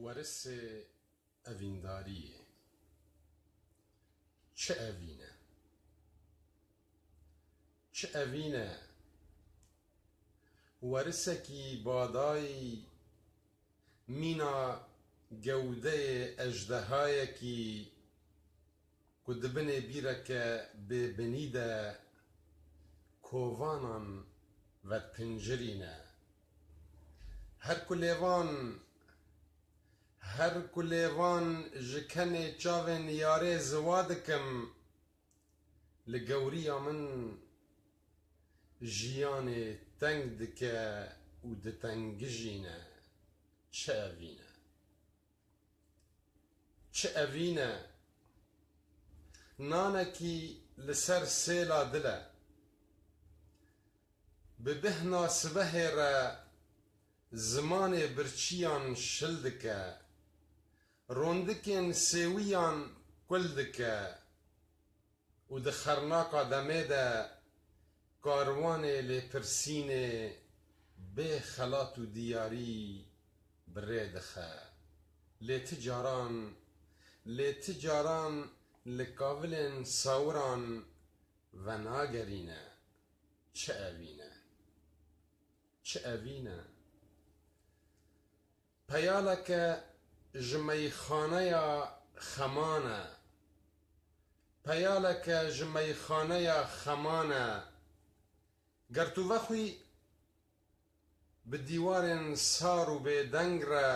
ورث ئەڤینداریە. چه ئەڤینە؟ چه ئەڤینە وەرسێکی بادایی مینا گەودەیە ئەژدەهایەکی ku dibinê bîreke bêbinî de kovanan vedpincirîne. Her ku lêvan ji kenê çavên yarê ziwa dikim, li gewriya min jiyanê teng dike û ditengijîne. Çi evîne? Çi evîne? Nanekî li ser sêla dil e, bi bihna sibehê re zimanê birçiyan şil dike, rondikên sêwiyan kul dike û di xernaka demê de karwanê lêpirsînê bê xelat û diyarî bi rê dixe. Lê ti caran li kavilên sawiran venagerîne. Çi evîne? Çi evîne? Peyaleke ji meyxaneya xeman e. Peyaleke ji meyxaneya xeman e. Ger tu vexwî bi dîwarên sar û bêdeng re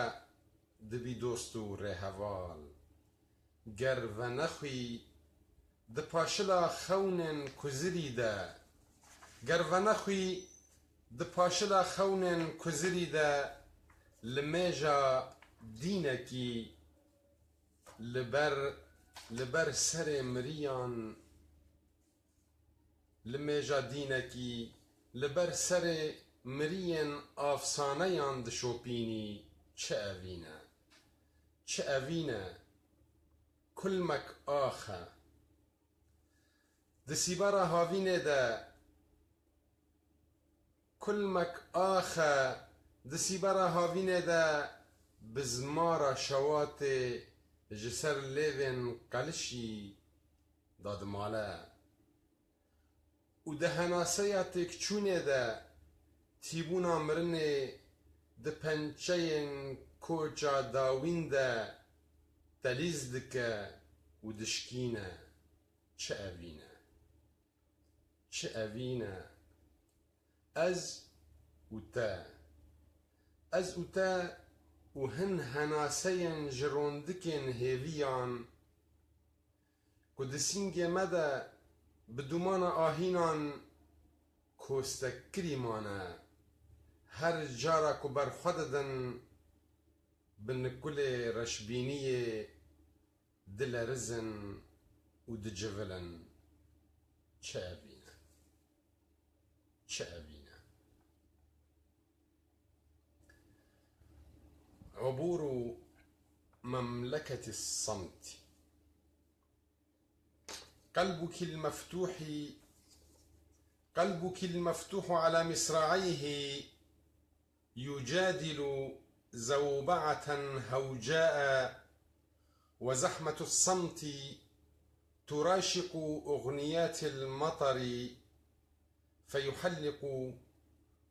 dibî dost û rêheval. Ger venexwî di paşila xewnên kuzirî de, ger venexwî di paşila xewnên kuzirî de li mêja dînekî li ber serê miriyan, li mêja dînekî li ber serê miriyên afsaneyan dişopînî. Çi evîne? Çi evîne? Kulmek axe. Di sîbara havînê de kulmek axe, di sîbara havînê de bi zmara şewatê ji ser lêvên qelişî dadimale û di henaseya têkçûnê de tîbûna mirinê di pençeyên koça dawîn de telîz dike û dişkîne. Çi evîne? Çi evîne? Ez û te û hin henaseyên ji rondikên hêviyan ku di sîngê me de bi dumana ahînan kostekirî mane. Her cara ku berxwe didin bi nikulê reşbîniyê dilerizin û dicivilin. Çi evîne? Çi evîne? عبور مملكة الصمت. قلبك المفتوح على مصراعيه يجادل زوبعة هوجاء، وزحمة الصمت تراشق أغنيات المطر،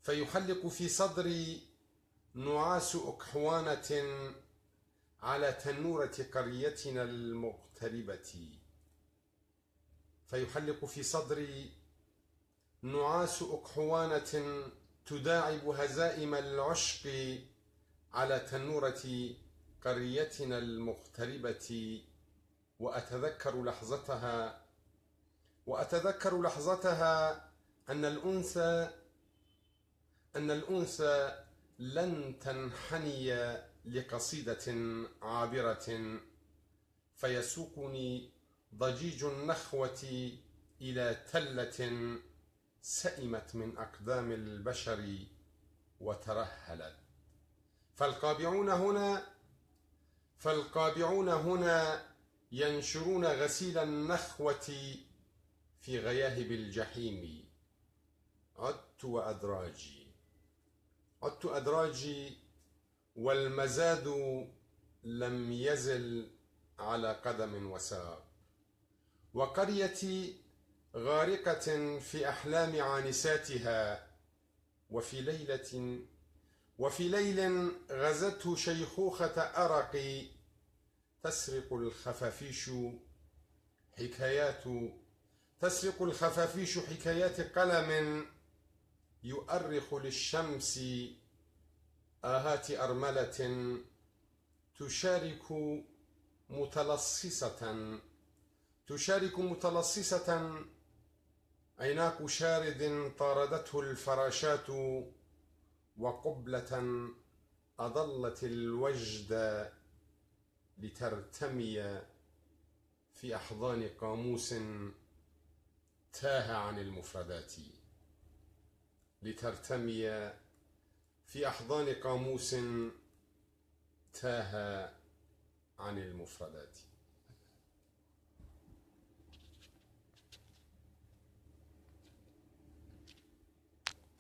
فيحلق في صدري نعاس أكحوانة على تنورة قريتنا المغتربة. فيحلق في صدري نعاس أكحوانة تداعب هزائم العشق على تنورة قريتنا المغتربة. وأتذكر لحظتها أن الأنثى لن تنحني لقصيدة عابرة، فيسوقني ضجيج النخوة إلى تلة سئمت من أقدام البشر وترهلت. فالقابعون هنا ينشرون غسيل النخوة في غياهب الجحيم. عدت وأدراجي والمزاد لم يزل على قدم وساق. وقريتي غارقة في أحلام عانساتها، وفي ليل غزته شيخوخة أرقي تسرق الخفافيش حكايات قلم يؤرخ للشمس آهات أرملة تشارك متلصصة عيناك شارد طاردته الفراشات، وقبلة أضلت الوجد لترتمي في أحضان قاموس تاه عن المفردات. لترتمي في أحضان قاموس تاه عن المفردات.